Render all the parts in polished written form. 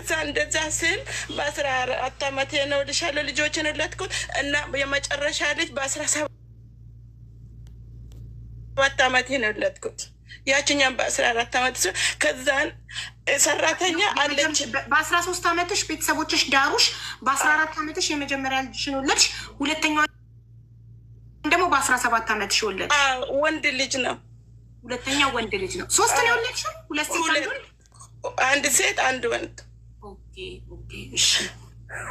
ከዛ እንደዛ ስል በ14 ዓመቴ ነው ልሻለሁ ልጆችን ለትኩት እና የመጨረሻ ልጅ በ17 ዓመቴ ነው ለትኩት። ያችኛም በ14 ዓመት ሲሆን ከዛን ሰራተኛ አለች። በ13 ዓመትሽ ቤተሰቦችሽ ዳሩሽ፣ በ14 ዓመትሽ የመጀመሪያ ልጅሽን ወለድሽ፣ ሁለተኛዋ ደግሞ በ17 ዓመትሽ ወለድሽ። ወንድ ልጅ ነው። ሁለተኛው ወንድ ልጅ ነው። ሶስት ነው የወለድሽው? ሁለት ሴት አንድ ሴት አንድ ወንድ። ኦኬ ኦኬ እሺ።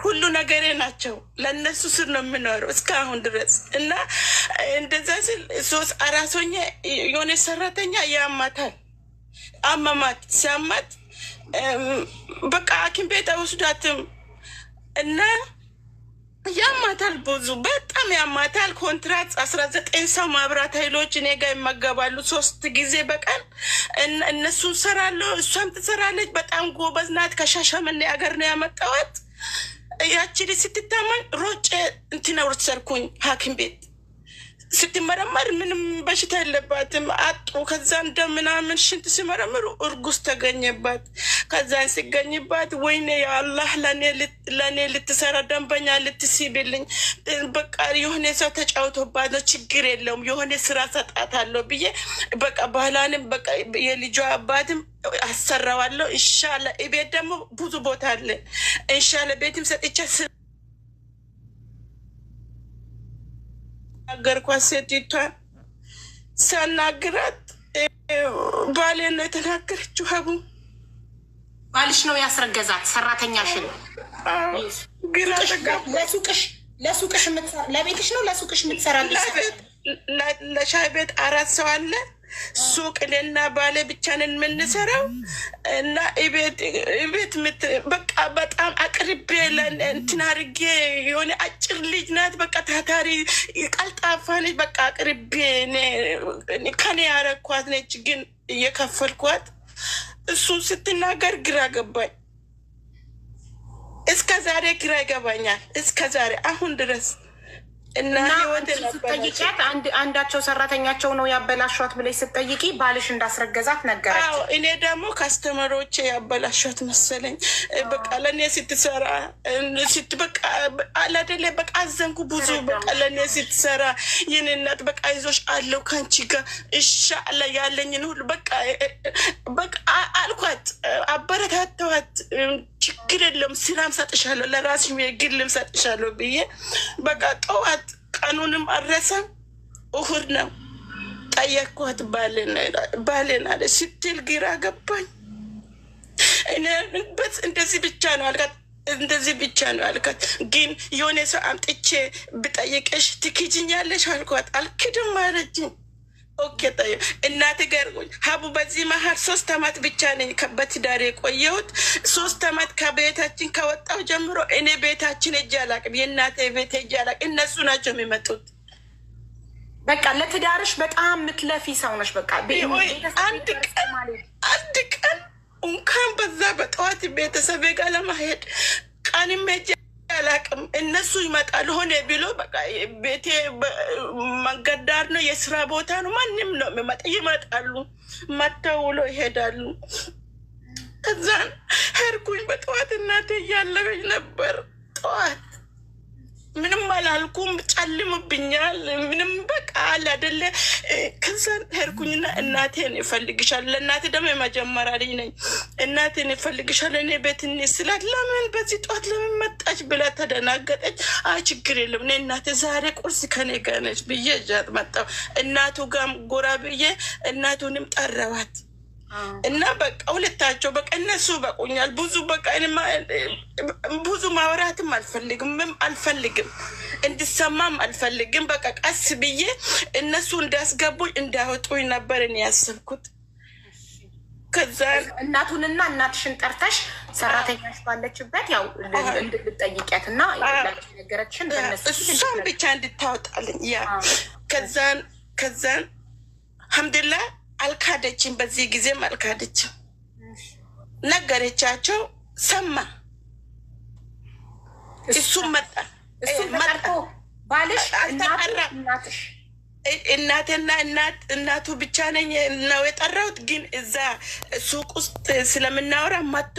ሁሉ ነገሬ ናቸው። ለእነሱ ስር ነው የምኖረው እስካሁን ድረስ እና እንደዛ ስል 3 አራሶኛ የሆነ ሰራተኛ ያማታል። አመማት ሲያማት በቃ ሐኪም ቤት አይወስዳትም እና ያማታል። ብዙ በጣም ያማታል። ኮንትራት 19 ሰው ማብራት ኃይሎች እኔ ጋር ይመገባሉ 3 ጊዜ በቀን እነሱን ሰራለሁ፣ እሷም ትሰራለች። በጣም ጎበዝ ናት። ከሻሸመኔ ሀገር ነው ያመጣዋት። ያቺ ልጅ ስትታመኝ ሮጬ እንትን ወሰድኩኝ ሐኪም ቤት። ስትመረመር ምንም በሽታ የለባትም አጡ። ከዛ እንደምናምን ሽንት ሲመረምሩ እርጉዝ ተገኘባት። ከዛን ሲገኝባት ወይኔ የአላህ ለእኔ ልትሰራ ደንበኛ ልትሲብልኝ በቃ የሆነ ሰው ተጫውቶባት ነው፣ ችግር የለውም የሆነ ስራ ሰጣታለሁ ብዬ በቃ ባህላንም በቃ የልጇ አባትም አሰራዋለሁ። ኢንሻአላ ቤት ደግሞ ብዙ ቦታ አለ። ኢንሻአላ ቤትም ሰጥቻ አገርኳት። ሴቲቷን ሳናግራት ባሌ ነው የተናገረችው። ሀቡ ባልሽ ነው ያስረገዛት ሰራተኛሽን? ለሱቅሽ ለቤትሽ ነው ለሱቅሽ የምትሰራልሽ? ለሻይ ቤት 4 ሰው አለ። ሱቅ እኔና ባሌ ብቻንን የምንሰራው እና ቤት በቃ በጣም አቅርቤ እንትን አድርጌ የሆነ አጭር ልጅ ናት። በቃ ታታሪ ቀልጣፋ ነች። በቃ አቅርቤ ከኔ ያረኳት ነች፣ ግን እየከፈልኳት። እሱን ስትናገር ግራ ገባኝ። እስከ ዛሬ ግራ ይገባኛል። እስከ ዛሬ አሁን ድረስ እና ስትጠይቂያት አንዳቸው ሰራተኛቸው ነው ያበላሿት ብለሽ ስትጠይቂ ባልሽ እንዳስረገዛት ነገረች። እኔ ደግሞ ካስተመሮቼ ያበላሿት መሰለኝ። በቃ ለእኔ ስትሰራ በቃ አላደለ በቃ አዘንኩ ብዙ። በቃ ለእኔ ስትሰራ ይህን እናት በቃ ይዞሽ አለው ከአንቺ ጋር ኢንሻአላ ያለኝን ሁሉ በቃ አልኳት፣ አበረታተዋት። ችግር የለም ስራም ሰጥሻለሁ፣ ለራስሽ ግልም ሰጥሻለሁ ብዬ በቃ ጠዋት ቀኑንም አረሰም እሁድ ነው ጠየቅኳት። ባሌን አለ ስትል ግራ ገባኝ። እኔበት እንደዚህ ብቻ ነው አልካት፣ እንደዚህ ብቻ ነው አልካት። ግን የሆነ ሰው አምጥቼ ብጠይቅሽ ትክጅኛለሽ አልኳት። አልክድም አለችኝ። ኦኬ ጠዩ እናት ገርጉኝ ሀቡ። በዚህ መሀል 3 ዓመት ብቻ ነኝ በትዳር የቆየሁት። 3 ዓመት ከቤታችን ከወጣሁ ጀምሮ እኔ ቤታችን ሄጄ አላቅም። የእናቴ ቤት ሄጄ አላቅም። እነሱ ናቸው የሚመጡት። በቃ ለትዳርሽ በጣም ምትለፊ ሰው ነሽ። በቃ አንድ ቀን እንኳን በዛ በጠዋት ቤተሰቤ ጋር ለማሄድ ቀንም ሄጄ አላቅም። እነሱ ይመጣሉ ሆነ ብሎ በቃ ቤቴ መንገድ ዳር ነው፣ የስራ ቦታ ነው። ማንም ነው የሚመጣ፣ ይመጣሉ፣ መተው ውሎ ይሄዳሉ። ከዛን ሄድኩኝ በጠዋት እናቴ እያለበኝ ነበር። ጠዋት ምንም አላልኩም፣ ጨልምብኛል ምንም በቃ አላደለ። ከዛን ሄድኩኝና እናቴን ይፈልግሻል፣ ለእናቴ ደግሞ የመጀመሪያ ልጅ ነኝ። እናቴን ይፈልግሻል እኔ ቤት ስላት ለምን በዚህ ጠዋት ለምን መጣች ብላ ተደናገጠች። ችግር የለም እኔ እናቴ ዛሬ ቁርስ ከኔ ጋር ነች ብዬ እጃት መጣሁ። እናቱ ጋም ጎራ ብዬ እናቱንም ጠረዋት እና በቃ ሁለታቸው በቃ እነሱ በቁኛል። ብዙ በቃ ብዙ ማውራትም አልፈልግም እንድሰማም አልፈልግም። በቃ ቀስ ብዬ እነሱ እንዳስገቡኝ እንዳወጡኝ ነበር እኔ ያሰብኩት። ከዛ እናቱንና እናትሽን ጠርተሽ ሰራተኛሽ ባለችበት ያው እንድትጠይቂያት እና ነገረችን እሷን ብቻ እንድታወጣልኝ ያ ከዛን አልሐምዱሊላህ አልካደችም። በዚህ ጊዜም አልካደችም። ነገረቻቸው፣ ሰማ። እሱም መጣ ባልሽ እናትሽ እናቴና እናቱ ብቻ ነኝ ነው የጠራሁት። ግን እዛ ሱቅ ውስጥ ስለምናወራ መጥቶ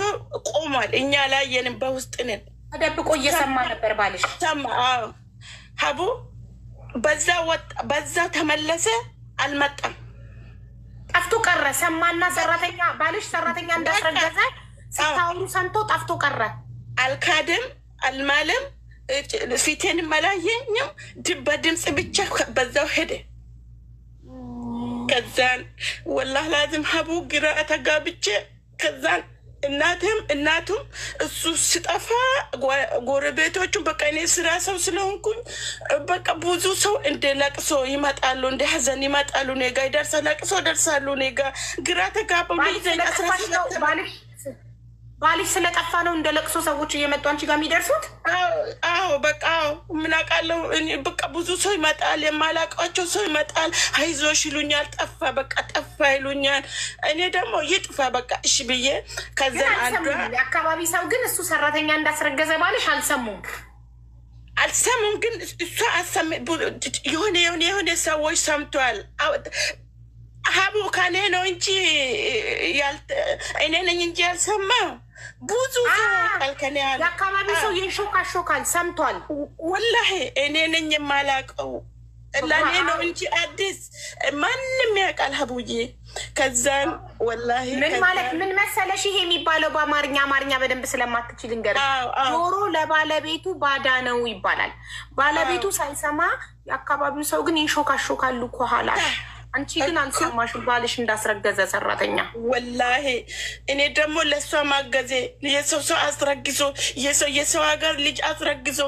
ቆሟል። እኛ ላየንም፣ በውስጥ ነን። ተደብቆ እየሰማ ነበር ባልሽ። ሰማ። ሀቡ በዛ ወጣ፣ በዛ ተመለሰ፣ አልመጣም፣ ጠፍቶ ቀረ። ሰማና ሰራተኛ ባልሽ ሰራተኛ እንዳስረገዘ ስታውሩ ሰምቶ ጠፍቶ ቀረ። አልካድም፣ አልማለም፣ ፊቴን መላየኝም፣ በድምፅ ብቻ በዛው ሄደ። ከዛን ወላህ ላዝም ሀቡ ግራ ተጋብቼ ከዛን እናቱም እሱ ስጠፋ ጎረቤቶቹ በቃ እኔ ስራ ሰው ስለሆንኩኝ በቃ ብዙ ሰው እንደ ለቅሶ ይመጣሉ፣ እንደ ሀዘን ይመጣሉ። ኔጋ ይደርሳል፣ ለቅሶ ደርሳሉ። ኔጋ ግራ ተጋባው። ባልሽ ስለጠፋ ነው እንደ ለቅሶ ሰዎች እየመጡ አንቺ ጋር የሚደርሱት? አዎ በቃ ምን አውቃለሁ። በቃ ብዙ ሰው ይመጣል፣ የማላውቃቸው ሰው ይመጣል። አይዞሽ ይሉኛል። ጠፋ በቃ ጠፋ ይሉኛል። እኔ ደግሞ ይጥፋ በቃ እሺ ብዬ ከዛን አንዷ የአካባቢ ሰው ግን እሱ ሰራተኛ እንዳስረገዘ ባልሽ አልሰሙም። ግን እሷ የሆነ ሰዎች ሰምቷል። ሀቡ ከኔ ነው እንጂ እኔ ነኝ እንጂ ያልሰማው ብዙ ሰው ከኔ ያለ የአካባቢ ሰው ይንሾካሾካል፣ ሰምቷል። ወላሂ እኔ ነኝ የማላውቀው፣ ለእኔ ነው እንጂ አዲስ ማንም ያውቃል ሀቡዬ። ከዛን ወላሂ ምን መሰለሽ ይሄ የሚባለው በአማርኛ በደንብ ስለማትችል እንገር ጆሮ ለባለቤቱ ባዳ ነው ይባላል። ባለቤቱ ሳይሰማ የአካባቢው ሰው ግን ይንሾካሾካሉ ከኋላ። አንቺ ግን አልሰማሽም ባልሽ እንዳስረገዘ ሰራተኛ። ወላሂ እኔ ደግሞ ለእሷ ማገዜ ሰው አስረግዞ የሰው ሀገር ልጅ አስረግዞ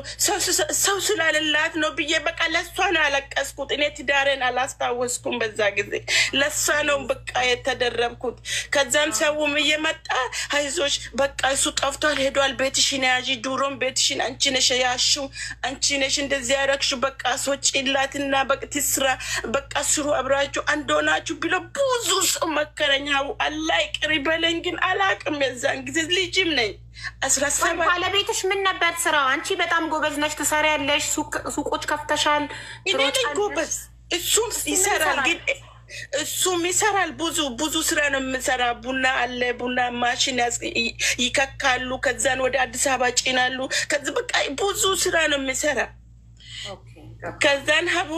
ሰው ስላለላት ነው ብዬ በቃ ለእሷ ነው ያለቀስኩት። እኔ ትዳሬን አላስታወስኩም በዛ ጊዜ፣ ለእሷ ነው በቃ የተደረብኩት። ከዛም ሰውም እየመጣ አይዞሽ በቃ እሱ ጠፍቷል ሄዷል፣ ቤትሽን ያዥ፣ ዱሮም ቤትሽን አንቺ ነሽ ያሽው፣ አንቺ ነሽ እንደዚህ ያረግሽው፣ በቃ ሶጭላትና በቃ ትስራ፣ በቃ ስሩ አብራ አንድ ሆናችሁ ብሎ ብዙ ሰው መከረኝ። አላህ ይቅር ይበለኝ፣ ግን አላቅም። የዛን ጊዜ ልጅም ነኝ 17። ባለቤትሽ ምን ነበር ስራው? አንቺ በጣም ጎበዝ ነሽ፣ ትሰሪያለሽ፣ ሱቆች ከፍተሻል። እኔ ጎበዝ፣ እሱም ይሰራል፣ ግን እሱም ይሰራል። ብዙ ስራ ነው የምሰራ። ቡና አለ፣ ቡና ማሽን ይከካሉ፣ ከዛን ወደ አዲስ አበባ ጭናሉ። ከዚህ በቃ ብዙ ስራ ነው የምሰራ። ከዛን ሀቡ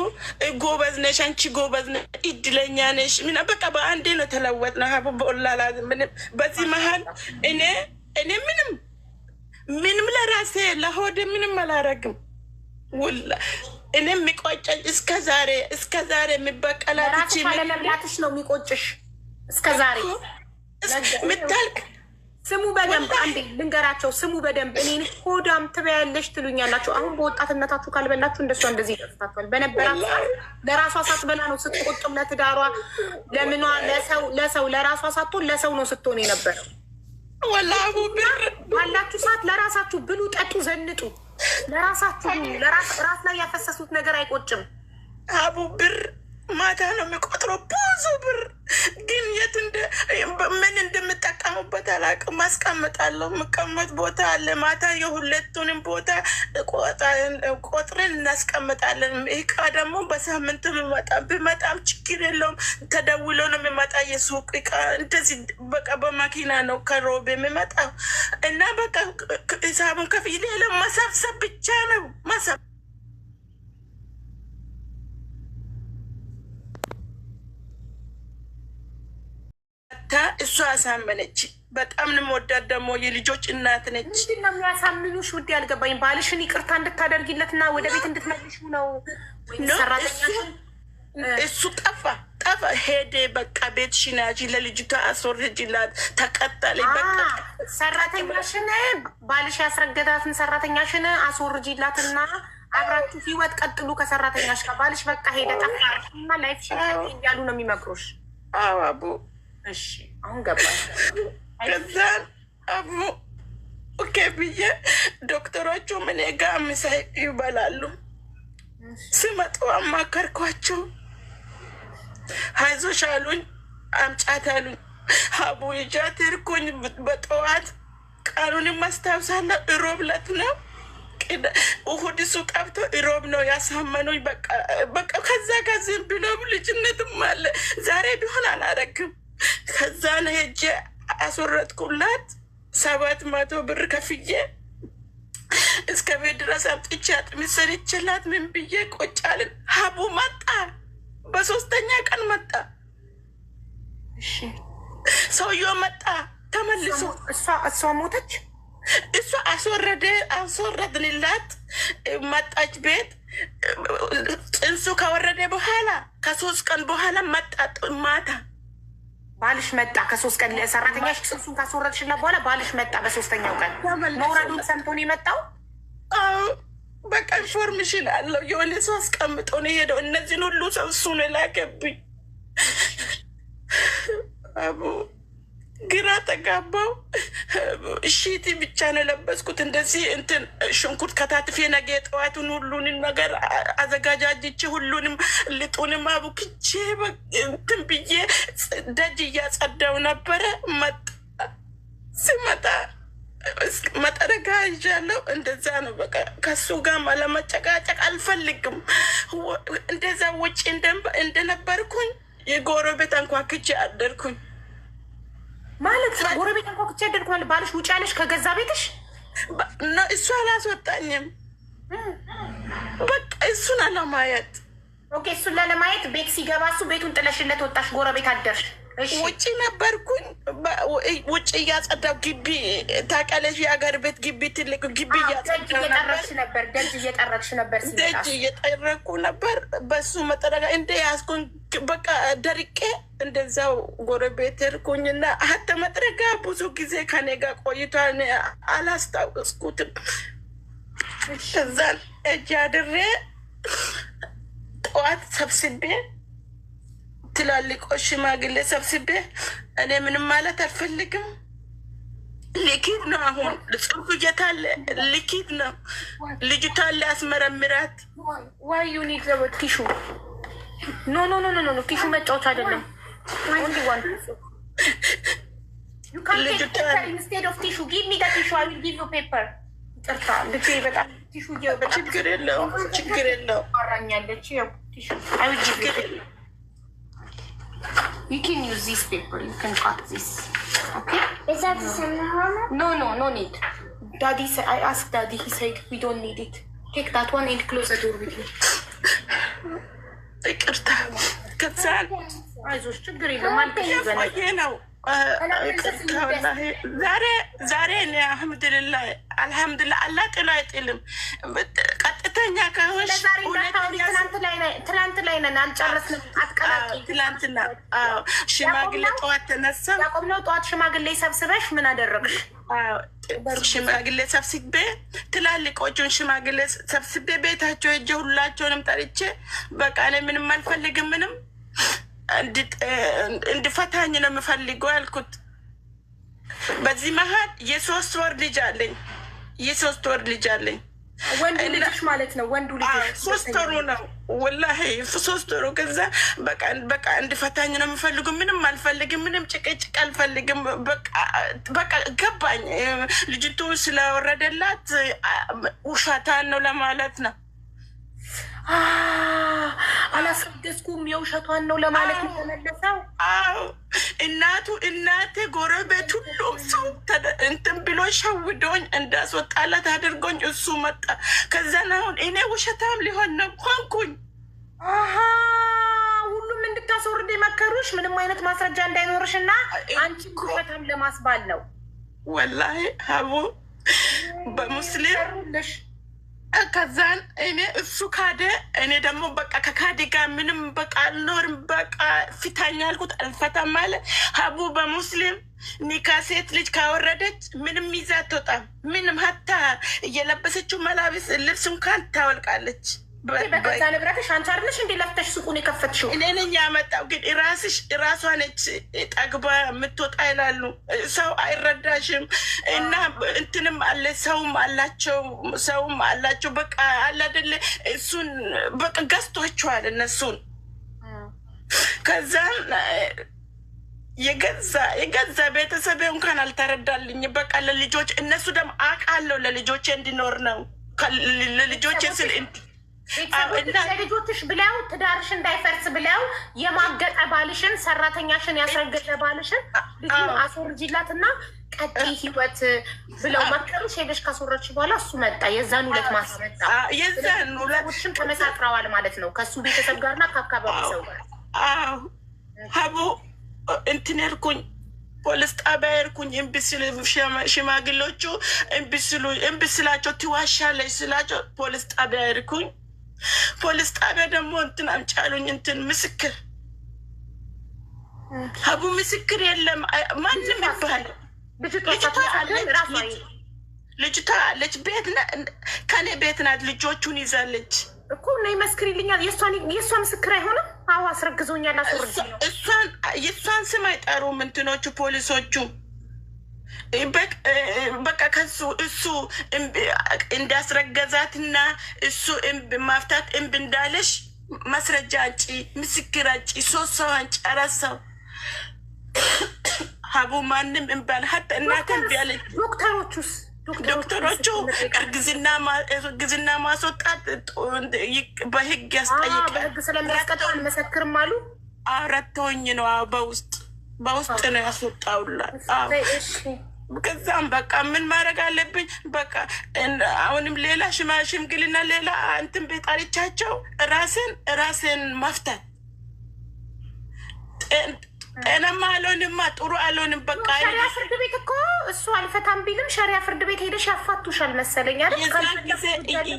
ጎበዝ ነሽ፣ አንቺ ጎበዝ ነሽ፣ እድለኛ ነሽ ምና በቃ በአንዴ ነው ተለወጥ ነው ሀቡ በኦላላ ምንም። በዚህ መሀል እኔ ምንም ለራሴ ለሆደ ምንም አላረግም። ውላ እኔ የሚቆጨኝ እስከ ዛሬ የሚበቀላት ለመብላትሽ ነው የሚቆጭሽ እስከ ዛሬ ምታልቅ። ስሙ በደንብ አንዴ ልንገራቸው፣ ስሙ በደንብ። እኔን ሆዳም ትበያለሽ ትሉኛላችሁ። አሁን በወጣትነታችሁ ካልበላችሁ እንደሷ እንደዚህ ይጠፍታችኋል። በነበራት ለራሷ ሳትበላ ነው ስትቆጥም ለትዳሯ ለምኗ ለሰው ለራሷ ሳትሆን ለሰው ነው ስትሆን የነበረው። ወላሂ ብር ባላችሁ ሰዓት ለራሳችሁ ብሉ፣ ጠጡ፣ ዘንጡ። ለራሳችሁ ራስ ላይ ያፈሰሱት ነገር አይቆጭም። አቡ ብር ማታ ነው የሚቆጥረው ብዙ ብር፣ ግን የት ምን እንደምጠቀሙበት አላውቅም። ማስቀምጣለሁ፣ የምቀመጥ ቦታ አለ። ማታ የሁለቱንም ቦታ ቆጥረን እናስቀምጣለን። እቃ ደግሞ በሳምንት ብመጣም ችግር የለውም፣ ተደውሎ ነው የሚመጣ። የሱቅ እቃ እንደዚህ በቃ በመኪና ነው ከሮብ የሚመጣው እና በቃ ሂሳቡን ከፍዬ ሌላ መሰብሰብ ብቻ ነው እሷ አሳመነች። በጣም ነው የምወዳት። ደግሞ የልጆች እናት ነች። ምንድን ነው የሚያሳምኑሽ? ውድ ያልገባኝ ባልሽን ይቅርታ እንድታደርጊለትና ወደ ቤት እንድትመልሹ ነው? እሱ ጠፋ ሄደ። በቃ ቤትሽን ያዥ፣ ለልጅቷ አስወርጅላት፣ ተቀጠለኝ። በቃ ሰራተኛሽን ባልሽ ያስረገዳትን ሰራተኛሽን አስወርጅላትና አብራችሁ ህይወት ቀጥሉ ከሰራተኛሽ ጋር። ባልሽ በቃ ሄደ ጠፋ እና ላይፍሽን እያሉ ነው የሚመክሩሽ። አዎ አቡ እሺ አሁን ገባኝ። ከዛን አቡ ኦኬ ብዬ ዶክተሮቹ ምን ጋ ምሳ ይበላሉ። ስመጡ አማከርኳቸው። አይዞሽ አሉኝ፣ አምጫት አሉኝ። አቡ ይዣት ሄድኩኝ። በጠዋት ቀኑንም ማስታወሳለሁ። እሮብ ዕለት ነው። እሑድ እሱ ቀብቶ ኢሮብ ነው ያሳመኑኝ። በቃ ከዛ ጋር ዝም ብሎ ልጅነትም አለ። ዛሬ ቢሆን አላረግም። ከዛ ነው ሄጄ አስወረጥኩላት 700 ብር ከፍዬ እስከ ቤት ድረስ አምጥቼ አጥሚት ሰርቼላት ምን ብዬ ቆጫልን። ሀቡ መጣ፣ በ3ኛ ቀን መጣ። ሰውየው መጣ ተመልሶ። እሷ ሞተች። እሷ አስወረድንላት። መጣች ቤት። ጽንሱ ከወረደ በኋላ ከ3 ቀን በኋላ መጣ ማታ። ባልሽ መጣ ከ3 ቀን ሰራተኛሽ ጽንሱን ካስወረድሽላት በኋላ ባልሽ መጣ በ3ኛው ቀን መውረዱን ሰምቶ ነው የመጣው። በቃ ኢንፎርሜሽን አለው። የሆነ ሰው አስቀምጦ ነው የሄደው። እነዚህን ሁሉ ሰው እሱ ነው ላከብኝ። አቡ ግራ ተጋባው። እሺቲ ብቻ ነው የለበስኩት። እንደዚህ እንትን ሽንኩርት ከታትፌ ነገ ጠዋቱን ሁሉንም ነገር አዘጋጃጅቼ ሁሉንም ልጡንም አቡክቼ እንትን ብዬ ደጅ እያጸዳው ነበረ። መጣ። ሲመጣ መጠረጋ ይዣለሁ። እንደዛ ነው በቃ። ከሱ ጋር ለመጨቃጨቅ አልፈልግም። እንደዛ ውጭ እንደነበርኩኝ የጎረቤት አንኳክቼ አደርኩኝ። ማለት ጎረቤት አንኳክቼ አደርኩ ማለት ባልሽ ውጭ ያለሽ ከገዛ ቤትሽ? እሱ አላስወጣኝም። በቃ እሱን አለማየት። ኦኬ፣ እሱን ላለማየት ቤት ሲገባ እሱ ቤቱን ጥለሽለት ወጣሽ፣ ጎረቤት አደርሽ። ውጭ ነበርኩኝ። ውጭ እያጸዳው ግቢ ታውቂያለሽ፣ የሀገር ቤት ግቢ ትልቅ ግቢ እየጠረግሽ ነበር። ደጅ እየጠረግሽ ነበር። ደጅ እየጠረኩ ነበር። በሱ መጠረጋ እንደ ያዝኩኝ በቃ ደርቄ እንደዛው ጎረቤት ሄድኩኝና ሀተ መጥረጋ ብዙ ጊዜ ከኔ ጋር ቆይቷል። አላስታወስኩትም። እዛን እጅ አድሬ ጠዋት ሰብስቤ ትላልቆች ሽማግሌ ሰብስቤ እኔ ምንም ማለት አልፈልግም። ልኪት ነው አሁን ጽሑፍ እየታለ ልኪት ነው። ልጅቷን ሊያስመረምራት ዋዩኒ ዘበት ቲሹ ኖ ኖ ኖ ኖ ኖ ቲሹ መጫወት አይደለም። only one tissue. You can't take paper instead of tissue. Give me the tissue. I will give you paper. ይቅርታ ልጄ በጣም ቲሹ በጣም ችግር የለውም ችግር የለውም። አራኛለች ያው ቲሹ I will give you. You can use this paper. You can cut this. Okay? Is that the same one? No need. Daddy said, I asked Daddy. He said we don't need it. Take that one and close the door with me. ይቅርታ ከዛን አይዞሽ ችግር የለም ማለት ነው። ዛሬ እኔ አልሐምዱሊላህ አላህ ጥሎ አይጥልም። ቀጥተኛ ከሆንሽ ትላንት ላይ ነን አልጨረስንም። አትቀላቂ ትላንትና ሽማግሌ ጠዋት ተነሳ። ያቆምነው ጠዋት ሽማግሌ ሰብስበሽ ምን አደረግሽ? ሽማግሌ ሰብስቤ ትላልቆቹን ሽማግሌ ሰብስቤ ቤታቸው ሄጄ ሁላቸውንም ጠርቼ በቃ እኔ ምንም አልፈልግም፣ ምንም እንድፈታኝ ነው የምፈልገው ያልኩት። በዚህ መሀል የ3 ወር ልጅ አለኝ። ወንዱ ልጅሽ ማለት ነው? ወንዱ ልጅሽ 3 ወሩ ነው ወላሂ 3 ወሩ። ከዛ በቃ እንድፈታኝ ነው የምፈልገው። ምንም አልፈልግም፣ ምንም ጭቅጭቅ አልፈልግም። በቃ ገባኝ። ልጅቱ ስለወረደላት ውሸታን ነው ለማለት ነው። አላስረገዝኩም የውሸቷን ነው ለማለት ነው ተመለሰው። እናቴ ጎረቤት ሁሉም ሰው እንትን ብሎ ሸውዶኝ እንዳስወጣላት አድርጎኝ እሱ መጣ። ከዛን አሁን እኔ ውሸታም ሊሆን ነው ሆንኩኝ። ሁሉም እንድታስወርድ የመከሩሽ ምንም አይነት ማስረጃ እንዳይኖርሽ እና አንቺ ውሸታም ለማስባል ነው። ወላሂ ሀቡ በሙስሊም ከዛን እኔ እሱ ካደ፣ እኔ ደግሞ በቃ ከካዲ ጋር ምንም በቃ አልኖርም። በቃ ፊታኛ አልኩት አልፈታም አለ። ሀቡ በሙስሊም ኒካ ሴት ልጅ ካወረደች ምንም ይዛ አትወጣም። ምንም ሀታ እየለበሰችው መላብስ ልብስ እንኳን ታወልቃለች። በገዛ ንብረትሽ አንቺ አይደለሽ እንዴ ለፍተሽ ሱቁን የከፈትሽው? እኔ ነኝ ያመጣው። ግን ራሷ ነች ጠግባ የምትወጣ ይላሉ። ሰው አይረዳሽም እና እንትንም አለ ሰውም አላቸው። በቃ አለ አይደለ እሱን በቃ ገዝቷቸዋል እነሱን። ከዛም የገዛ ቤተሰቤ እንኳን አልተረዳልኝ። በቃ ለልጆች እነሱ ደግሞ አውቃለሁ ለልጆቼ እንዲኖር ነው ለልጆች ስል ለልጆችሽ ብለው ትዳርሽ እንዳይፈርስ ብለው የማገጠ ባልሽን ሰራተኛሽን ያስረገጠ ባልሽን አስወርጂላትና ቀጥይ ህይወት ብለው መከሩሽ። ሄደሽ ካስወረድሽ በኋላ እሱ መጣ። የዛን ሁለት ማሳ መጣ። የዛን ሁለትሽም ተመሳጥረዋል ማለት ነው ከእሱ ቤተሰብ ጋርና ከአካባቢ ሰው ጋር። ሀቡ እንትን ያልኩኝ ፖሊስ ጣቢያ ያልኩኝ እምቢ ስል ሽማግሌዎቹ እምቢ ስላቸው ትዋሻለች ስላቸው ፖሊስ ጣቢያ ያልኩኝ። ፖሊስ ጣቢያ ደግሞ እንትን አምጫሉኝ እንትን ምስክር ሀቡ ምስክር የለም ማንም ይባል። ልጅቷ አለች ቤት ከኔ ቤት ናት። ልጆቹን ይዛለች እኮ እና ይመስክርልኛል። የእሷ ምስክር አይሆንም? አዎ አስረግዞኛል። አስወርጅ ነው የእሷን ስም አይጠሩም እንትኖቹ ፖሊሶቹ። በቃ ከሱ እሱ እንዳስረገዛትና እሱ ማፍታት እምቢ እንዳለሽ ማስረጃ አንጪ፣ ምስክር አንጪ፣ 3 ሰው አንጪ፣ 4 ሰው ሀቡ ማንም እምባል ሀታ እናት እምቢ አለች። ዶክተሮቹ እርግዝና ማስወጣት በህግ ያስጠይቃል። በህግ ስለሚያስቀጣ አልመሰክርም አሉ። አረተውኝ ነው በውስጥ ነው ያስወጣውላ። ከዛም በቃ ምን ማድረግ አለብኝ? በቃ አሁንም ሌላ ሽምግልና ሌላ እንትን ቤት አልቻቸው ራሴን መፍታት ጤናማ አልሆንማ ጥሩ አልሆንም። በቃ ሸሪያ ፍርድ ቤት እኮ እሱ አልፈታም ቢልም ሸሪያ ፍርድ ቤት ሄደሽ ያፋቱሻል መሰለኝ አይደል?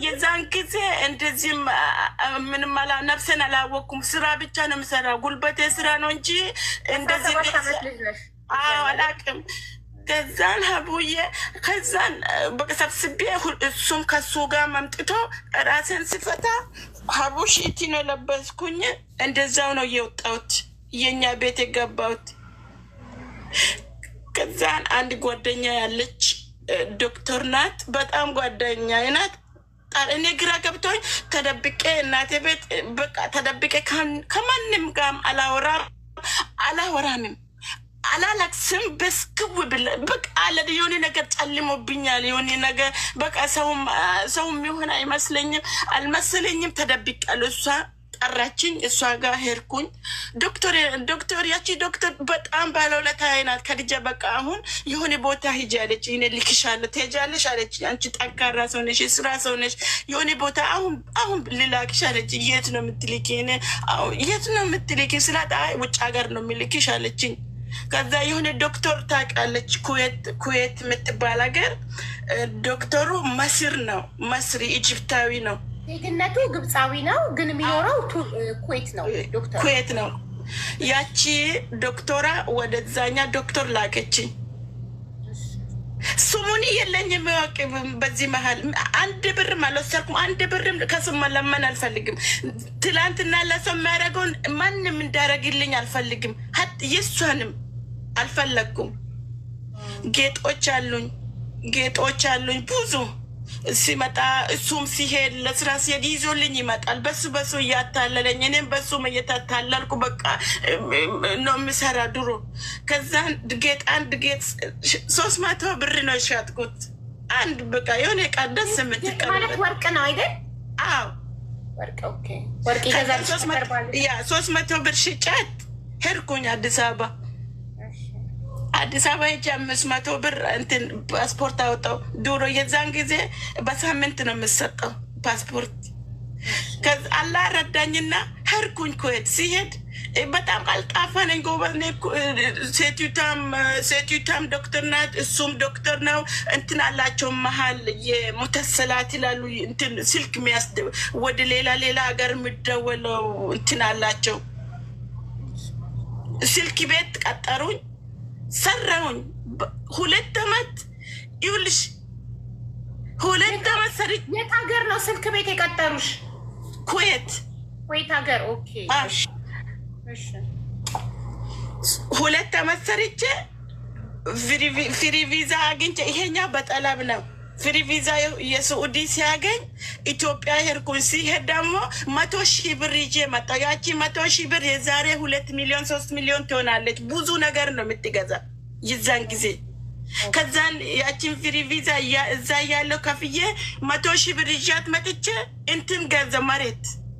የዛን ጊዜ እንደዚህም ምንም ነፍሴን አላወቅኩም። ስራ ብቻ ነው የምሰራው፣ ጉልበቴ ስራ ነው እንጂ እንደዚህ አላቅም። ከዛን ሀቡዬ ከዛን ሰብስቤ እሱም ከሱ ጋር መምጥቶ ራሴን ስፈታ ሀቡ ሺቲ ነው ለበስኩኝ። እንደዛው ነው እየወጣሁት የኛ ቤት የገባሁት። ከዛን አንድ ጓደኛ ያለች ዶክተር ናት፣ በጣም ጓደኛ ናት። እኔ ግራ ገብቶኝ ተደብቄ እናቴ ቤት በቃ ተደብቄ ከማንም ጋርም አላወራምም አላለቅስም። በስክው ብለ በቃ አለ የሆነ ነገር ጨልሞብኛል። የሆነ ነገር በቃ ሰውም የሆነ አይመስለኝም አልመሰለኝም። ተደብቄያለሁ። እሷ ጠራችኝ፣ እሷ ጋር ሄድኩኝ። ዶክተር ያቺ ዶክተር በጣም ባለውለታዬ ናት። ከድጃ በቃ አሁን የሆነ ቦታ ሂጂ አለች። እኔ ልክሻለሁ ትሄጃለሽ አለች። አንቺ ጠንካራ ሰው ነሽ፣ የስራ ሰው ነሽ። የሆነ ቦታ አሁን ልላክሽ አለች። የት ነው የምትልኪ? የት ነው የምትልኪ ስላት አይ ውጭ ሀገር ነው የሚልክሽ አለችኝ። ከዛ የሆነ ዶክተር ታውቃለች፣ ኩዌት የምትባል ሀገር። ዶክተሩ መስር ነው፣ መስሪ ኢጅፕታዊ ነው። ዜግነቱ ግብፃዊ ነው፣ ግን የሚኖረው ኩዌት ነው። ኩዌት ነው። ያቺ ዶክተራ ወደዛኛ ዶክተር ላከችኝ። ስሙኒ የለኝም የሚያውቅ በዚህ መሀል አንድ ብርም አልወሰድኩም። አንድ ብርም ከስም መለመን አልፈልግም። ትላንትና ለሰው የሚያደርገውን ማንም እንዳደረግልኝ አልፈልግም። የእሷንም አልፈለግኩም። ጌጦች አሉኝ ብዙ። ሲመጣ እሱም ሲሄድ ለስራ ሲሄድ ይዞልኝ ይመጣል። በሱ እያታለለኝ እኔም በሱም እየታታለልኩ በቃ ነው የምሰራ ድሮ። ከዛን አንድ ጌጥ 300 ብር ነው የሻጥኩት። አንድ በቃ የሆነ ዕቃ ደስ የምትቀር ማለት ወርቅ ነው አይደል? አዎ ወርቅ። ኦኬ ወርቅ ይገዛል። 300 ብር ሽጫት ሄድኩኝ አዲስ አበባ ሄጄ 500 ብር እንትን ፓስፖርት አወጣው። ድሮ የዛን ጊዜ በሳምንት ነው የምሰጠው ፓስፖርት። ከዛ አላህ ረዳኝና ሄድኩኝ ኩዌት። ሲሄድ በጣም ቀልጣፋ ነኝ፣ ጎበዝ ነኝ። ሴትዮታም ዶክተር ናት፣ እሱም ዶክተር ነው። እንትን አላቸው መሀል የሙተሰላት ይላሉ፣ እንትን ስልክ ወደ ሌላ ሀገር የሚደወለው እንትን አላቸው። ስልክ ቤት ቀጠሩኝ፣ ሰራሁኝ። 2 ዓመት ይኸውልሽ፣ 2 ዓመት ሰርቼ። የት ሀገር ነው ስልክ ቤት የቀጠሩሽ? ኩዌት ሀገር። ኦኬ 2 ዓመት ሰርቼ ፍሪ ቪዛ አግኝቼ፣ ይሄኛ በጠለብ ነው። ፍሪ ቪዛ የስዑዲ ሲያገኝ ኢትዮጵያ ሄድኩኝ። ሲሄድ ደግሞ 100,000 ብር ይዤ መጣሁ። ያቺ 100,000 ብር የዛሬ 2 ሚሊዮን 3 ሚሊዮን ትሆናለች። ብዙ ነገር ነው የምትገዛ የዛን ጊዜ። ከዛን ያችን ፍሪ ቪዛ እዛ ያለው ከፍዬ 100,000 ብር ይዣት መጥቼ እንትን ገዛ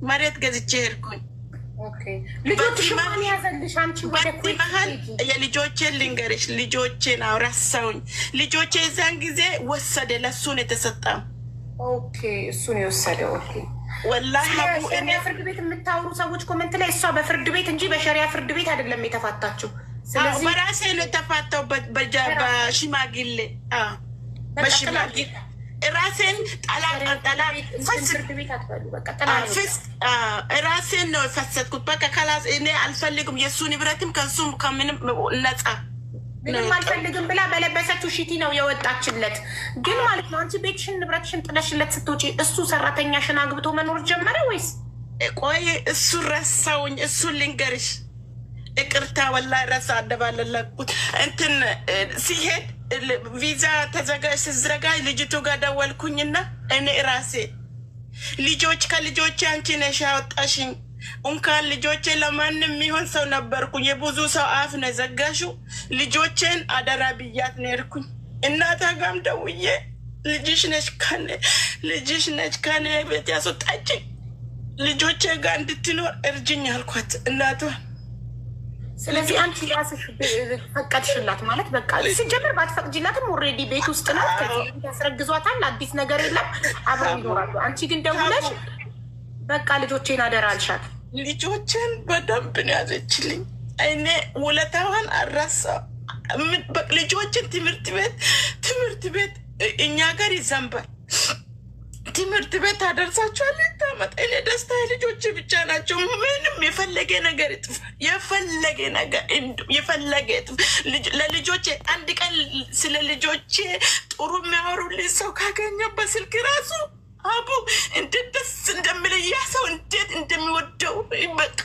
መሬት ገዝቼ ሄድኩኝ። ልጆችሽ ማን ያዘልሽ? አንቺ በዚህ መሀል የልጆቼን ልንገርሽ፣ ልጆቼን አውራሳውኝ ልጆቼ የዛን ጊዜ ወሰደ፣ ለሱን የተሰጣም። ኦኬ እሱን የወሰደው። ኦኬ ወላሂ ሸሪያ ፍርድ ቤት የምታወሩ ሰዎች ኮመንት ላይ እሷ በፍርድ ቤት እንጂ በሸሪያ ፍርድ ቤት አይደለም የተፋታችው። ስለዚህ በራሴ ነው የተፋታው፣ በሽማግሌ በሽማግሌ ራሴን ራሴን ነው የፈሰጥኩት። በቃ ከላስ እኔ አልፈልግም የእሱ ንብረትም ከሱም ከምንም ነፃ ምንም አልፈልግም ብላ በለበሰችው ሽቲ ነው የወጣችለት። ግን ማለት ነው አንቺ ቤትሽን ንብረትሽን ጥለሽለት ስትወጪ እሱ ሰራተኛሽን አግብቶ መኖር ጀመረ ወይስ? ቆይ እሱ ረሳውኝ። እሱን ልንገርሽ፣ ይቅርታ ወላሂ ረሳ አደባለለኩት። እንትን ሲሄድ ቪዛ ተዘጋጅ ስዝረጋጅ ልጅቱ ጋር ደወልኩኝና እኔ ራሴ ልጆች ከልጆቼ አንቺ ነሽ ያወጣሽኝ፣ እንኳን ልጆቼ ለማንም የሚሆን ሰው ነበርኩኝ። የብዙ ሰው አፍ ነው ዘጋሹ። ልጆቼን አደራ ብያት ነው የሄድኩኝ። እናታ ጋም ደውዬ ልጅሽ ነች ከኔ ቤት ያስወጣችኝ፣ ልጆቼ ጋር እንድትኖር እርጅኝ አልኳት እናቷ። ስለዚህ አንቺ ራስሽ ፈቀድሽላት ማለት በቃ ሲጀምር ባትፈቅጂላትም ኦልሬዲ ቤት ውስጥ ናት። ከዚህ ያስረግዟታል፣ አዲስ ነገር የለም፣ አብረው ይኖራሉ። አንቺ ግን ደውለሽ በቃ ልጆቼን አደራ አልሻት። ልጆቼን በደንብ ነው ያዘችልኝ። እኔ ውለታዋን አልረሳም። ልጆችን ትምህርት ቤት እኛ ጋር ይዘንባል። ትምህርት ቤት አደርሳቸዋለሁ ታመጣ። እኔ ደስታ ልጆች ብቻ ናቸው። ምንም የፈለገ ነገር ይጥፋ፣ የፈለገ ለልጆቼ አንድ ቀን ስለ ልጆቼ ጥሩ የሚያወሩልኝ ሰው ካገኘ በስልክ ራሱ አቡ እንዴት ደስ እንደምልያ ሰው እንዴት እንደሚወደው በቃ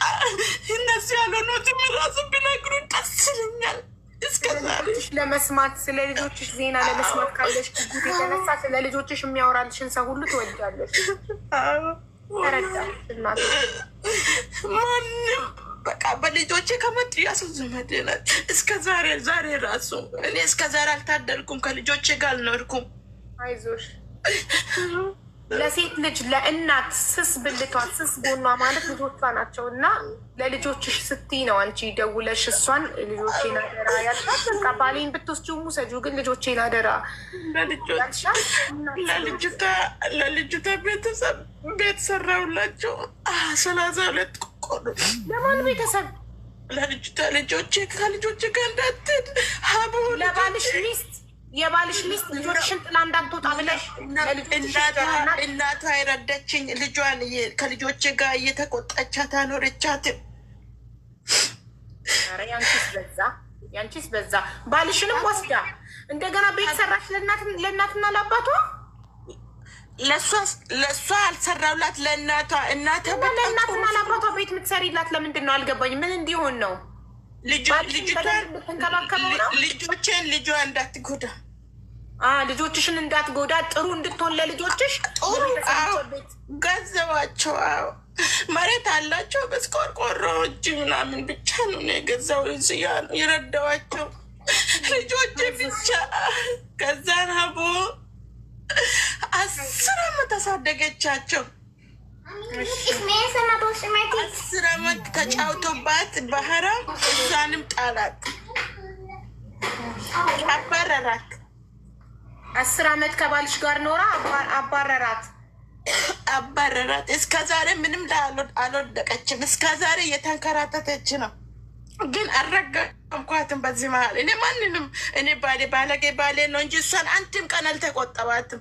እነሱ ያልሆኑትም ራሱ ቢነግሩ ደስ ይለኛል። እስከዛሽ ለመስማት ስለ ልጆችሽ ዜና ለመስማት ካለሽ ጉጉት የተነሳ ስለ ልጆችሽ የሚያወራልሽን ሰው ሁሉ ትወዳለሽ። ማንም በቃ በልጆቼ ከመጡ ያሱ ዘመዴ ናት። እስከ ዛሬ ራሱ እኔ እስከ ዛሬ አልታደልኩም፣ ከልጆቼ ጋር አልኖርኩም። አይዞሽ። ለሴት ልጅ ለእናት ስስ ብልቷ ስስ ጎኗ ማለት ልጆቿ ናቸው እና ለልጆችሽ ስትይ ነው አንቺ ደውለሽ እሷን ልጆቼን አደራ ያልሻት። በቃ ባሌን ብትወስጂውም ውሰጂው፣ ግን ልጆቼን አደራ ለልጅቷ ቤተሰብ ቤት ሰራሁላቸው 32 ቆቆሮ። ለማን ቤተሰብ? ለልጆቼ ከልጆቼ ጋር እንዳትሄድ ሀቡ ለባልሽ ሚስት የባልሽ ሚስት ልጆችሽን ጥላ እንዳትወጣ ብለሽ እናቷ የረዳችኝ ልጇን ከልጆቼ ጋር እየተቆጣቻት አኖረቻት። ያንቺስ በዛ። ባልሽንም ወስዳ እንደገና ቤት ሰራሽ ለእናትና ለአባቷ። ለእሷ አልሰራውላት ለእናቷ። ለእናትና ለአባቷ ቤት የምትሰሪላት ለምንድን ነው? አልገባኝ። ምን እንዲሆን ነው? ልጇ እንዳትጎዳ፣ ልጆችሽን እንዳትጎዳ፣ ጥሩ እንድትሆን ለልጆችሽ ጥሩ ገዘባቸው። መሬት አላቸው በስቆርቆሮ እጅ ምናምን ብቻ ነው የገዛው የረዳዋቸው ልጆች ብቻ። ከዛን ሀቦ 10 ዓመት አሳደገቻቸው። 10 ዓመት ተጫውቶባት ባህራ እሷንም ጣላት፣ አባረራት። 10 ዓመት ከባልሽ ጋር ኖራ አባረራት። እስከ ዛሬ ምንም አልወደቀችም። እስከ ዛሬ እየተንከራተተች ነው። ግን አልረገምኳትም። በዚህ መሀል እኔ ማንንም ባለጌ ባሌ ነው እንጂ እሷን አንድም ቀን አልተቆጠባትም።